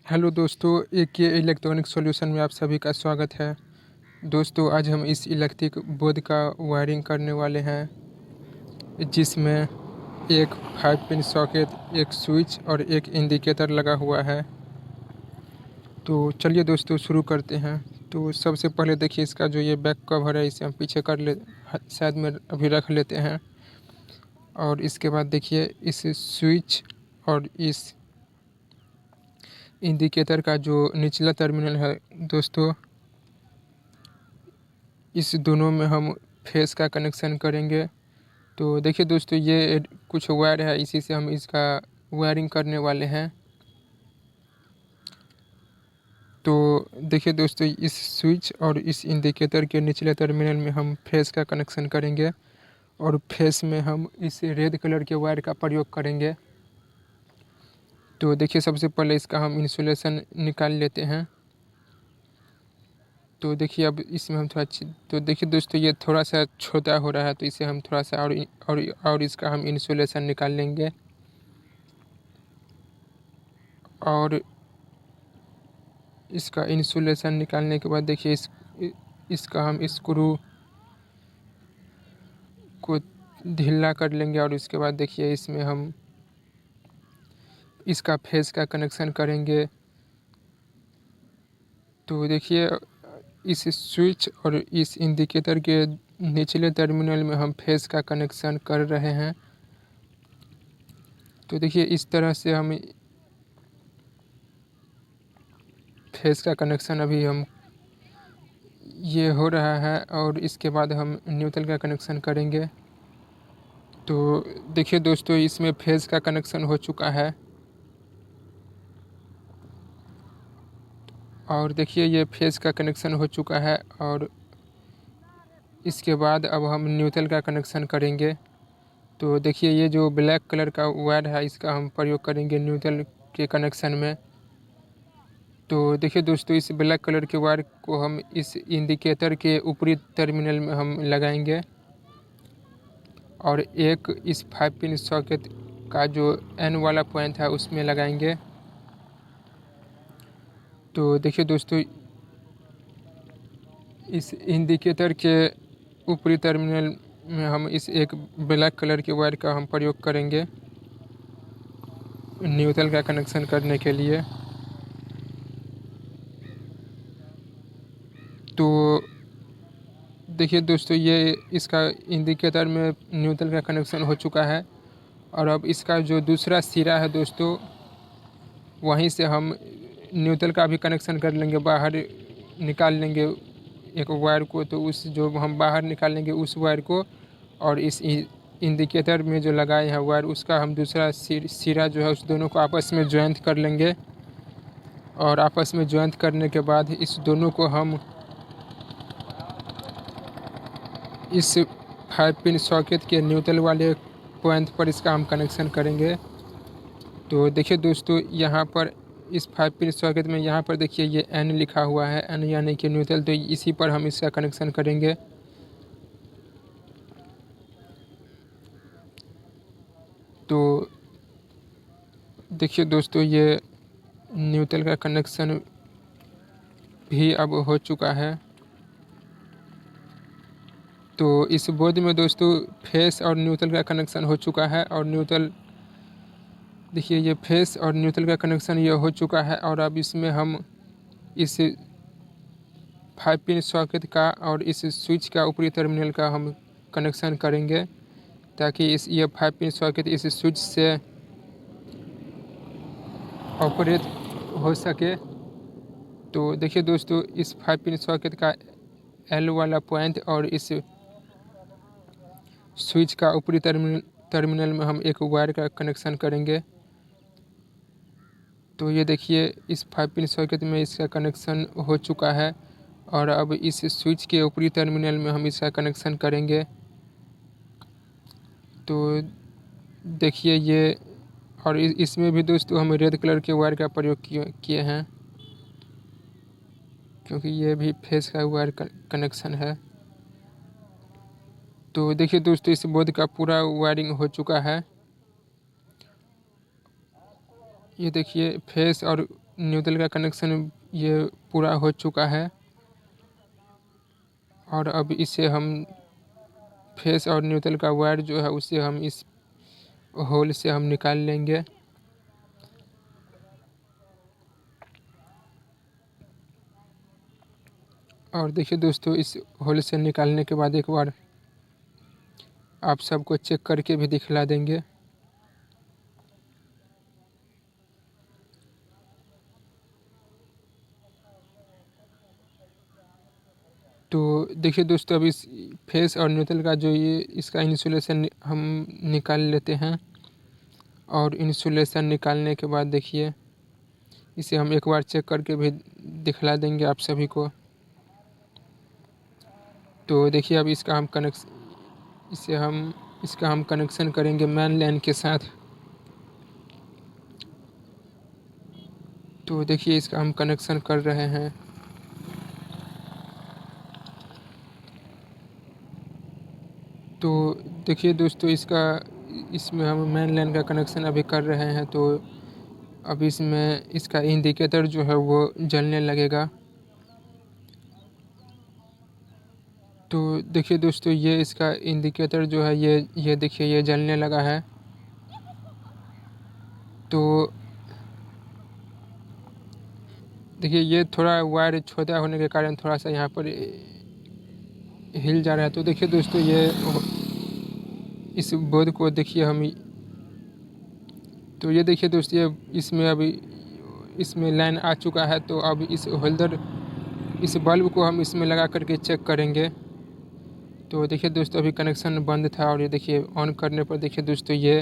Hello दोस्तों, एक ये इलेक्ट्रॉनिक सॉल्यूशन में आप सभी का स्वागत है। दोस्तों, आज हम इस इलेक्ट्रिक बोर्ड का वायरिंग करने वाले हैं, जिसमें एक 5 पिन सॉकेट, एक स्विच और एक इंडिकेटर लगा हुआ है। तो चलिए दोस्तों शुरू करते हैं। तो सबसे पहले देखिए, इसका जो ये बैक कवर है इसे हम पीछे कर ले साइड में अभी रख लेते हैं। और इसके बाद देखिए, इस स्विच और इस इंडिकेटर का जो निचला टर्मिनल है दोस्तों, इस दोनों में हम फेस का कनेक्शन करेंगे। तो देखिए दोस्तों, ये कुछ वायर है, इसी से हम इसका वायरिंग करने वाले हैं। तो देखिए दोस्तों, इस स्विच और इस इंडिकेटर के निचले टर्मिनल में हम फेस का कनेक्शन करेंगे और फेस में हम इस रेड कलर के वायर का प्रयोग करेंगे। तो देखिए, सबसे पहले इसका हम इंसुलेशन निकाल लेते हैं। तो देखिए, अब इसमें हम तो देखिए दोस्तों, ये थोड़ा सा छोटा हो रहा है, तो इसे हम थोड़ा सा और इसका हम इंसुलेशन निकाल लेंगे। और इसका इंसुलेशन निकालने के बाद देखिए, इसका हम स्क्रू को ढीला कर लेंगे और इसके बाद देखिए, इसमें हम इसका फेस का कनेक्शन करेंगे। तो देखिए, इस स्विच और इस इंडिकेटर के निचले टर्मिनल में हम फेस का कनेक्शन कर रहे हैं। तो देखिए, इस तरह से हम फेस का कनेक्शन अभी हम ये हो रहा है और इसके बाद हम न्यूट्रल का कनेक्शन करेंगे। तो देखिए दोस्तों, इसमें फेस का कनेक्शन हो चुका है और देखिए, ये फेस का कनेक्शन हो चुका है और इसके बाद अब हम न्यूट्रल का कनेक्शन करेंगे। तो देखिए, ये जो ब्लैक कलर का वायर है इसका हम प्रयोग करेंगे न्यूट्रल के कनेक्शन में। तो देखिए दोस्तों, इस ब्लैक कलर के वायर को हम इस इंडिकेटर के ऊपरी टर्मिनल में हम लगाएंगे और एक इस 5 पिन सॉकेट का जो एन वाला पॉइंट है उसमें लगाएंगे। तो देखिए दोस्तों, इस इंडिकेटर के ऊपरी टर्मिनल में हम इस एक ब्लैक कलर के वायर का हम प्रयोग करेंगे न्यूट्रल का कनेक्शन करने के लिए। तो देखिए दोस्तों, ये इसका इंडिकेटर में न्यूट्रल का कनेक्शन हो चुका है और अब इसका जो दूसरा सिरा है दोस्तों, वहीं से हम न्यूट्रल का भी कनेक्शन कर लेंगे, बाहर निकाल लेंगे एक वायर को। तो उस जो हम बाहर निकालेंगे उस वायर को और इस इंडिकेटर में जो लगाए हैं वायर, उसका हम दूसरा सिरा जो है उस दोनों को आपस में ज्वाइंट कर लेंगे। और आपस में ज्वाइंट करने के बाद इस दोनों को हम इस 5 पिन सॉकेट के न्यूट्रल वाले पॉइंट पर इसका हम कनेक्शन करेंगे। तो देखिए दोस्तों, यहाँ पर इस 5 पिन सॉकेट में यहाँ पर देखिए, ये एन लिखा हुआ है, एन यानी कि न्यूट्रल। तो इसी पर हम इसका कनेक्शन करेंगे। तो देखिए दोस्तों, ये न्यूट्रल का कनेक्शन भी अब हो चुका है। तो इस बोर्ड में दोस्तों फेस और न्यूट्रल का कनेक्शन हो चुका है और न्यूट्रल देखिए, ये फेस और न्यूट्रल का कनेक्शन ये हो चुका है। और अब इसमें हम इस 5 पिन सॉकेट का और इस स्विच का ऊपरी टर्मिनल का हम कनेक्शन करेंगे, ताकि ये 5 पिन सॉकेट इस स्विच से ऑपरेट हो सके। तो देखिए दोस्तों, इस 5 पिन सॉकेट का एल वाला पॉइंट और इस स्विच का ऊपरी टर्मिनल में हम एक वायर का कनेक्शन करेंगे। तो ये देखिए, इस 5 पिन सॉकेट में इसका कनेक्शन हो चुका है और अब इस स्विच के ऊपरी टर्मिनल में हम इसका कनेक्शन करेंगे। तो देखिए, ये और इसमें भी दोस्तों हम रेड कलर के वायर का प्रयोग किए हैं, क्योंकि ये भी फेस का वायर कनेक्शन है। तो देखिए दोस्तों, इस बोर्ड का पूरा वायरिंग हो चुका है। ये देखिए, फेस और न्यूट्रल का कनेक्शन ये पूरा हो चुका है और अब इसे हम फेस और न्यूट्रल का वायर जो है उसे हम इस होल से हम निकाल लेंगे। और देखिए दोस्तों, इस होल से निकालने के बाद एक बार आप सबको चेक करके भी दिखला देंगे। तो देखिए दोस्तों, अब इस फेस और न्यूट्रल का जो ये इसका इंसुलेशन हम निकाल लेते हैं। और इंसुलेशन निकालने के बाद देखिए इसे हम एक बार चेक करके भी दिखला देंगे आप सभी को। तो देखिए अब इसका हम कनेक्शन करेंगे मेन लाइन के साथ। तो देखिए इसका हम कनेक्शन कर रहे हैं। तो देखिए दोस्तों, इसमें हम मेन लाइन का कनेक्शन अभी कर रहे हैं। तो अब इसमें इसका इंडिकेटर जो है वो जलने लगेगा। तो देखिए दोस्तों, ये इसका इंडिकेटर जो है ये देखिए ये जलने लगा है। तो देखिए ये थोड़ा वायर छोटा होने के कारण थोड़ा सा यहाँ पर हिल जा रहा है। तो देखिए दोस्तों, ये इस बोर्ड को देखिए तो ये देखिए दोस्तों, ये इसमें अभी इसमें लाइन आ चुका है। तो अब इस बल्ब को हम इसमें लगा करके चेक करेंगे। तो देखिए दोस्तों, अभी कनेक्शन बंद था और ये देखिए ऑन करने पर देखिए दोस्तों ये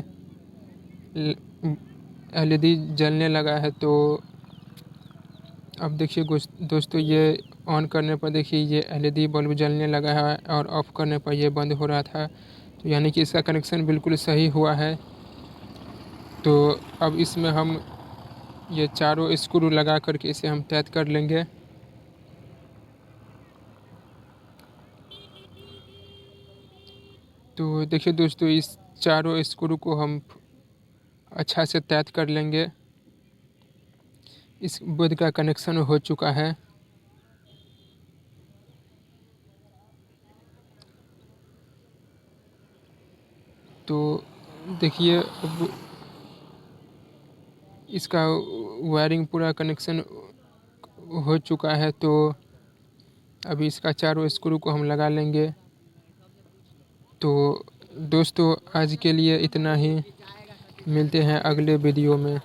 एलईडी जलने लगा है। तो अब देखिए दोस्तों, ये ऑन करने पर देखिए ये एलईडी बल्ब जलने लगा है और ऑफ़ करने पर ये बंद हो रहा था। तो यानी कि इसका कनेक्शन बिल्कुल सही हुआ है। तो अब इसमें हम ये चारों स्क्रू लगा करके इसे हम टाइट कर लेंगे। तो देखिए दोस्तों, इस चारों स्क्रू को हम अच्छा से टाइट कर लेंगे। इस बोर्ड का कनेक्शन हो चुका है। तो देखिए अब इसका वायरिंग पूरा कनेक्शन हो चुका है। तो अभी इसका चारों स्क्रू को हम लगा लेंगे। तो दोस्तों, आज के लिए इतना ही। मिलते हैं अगले वीडियो में।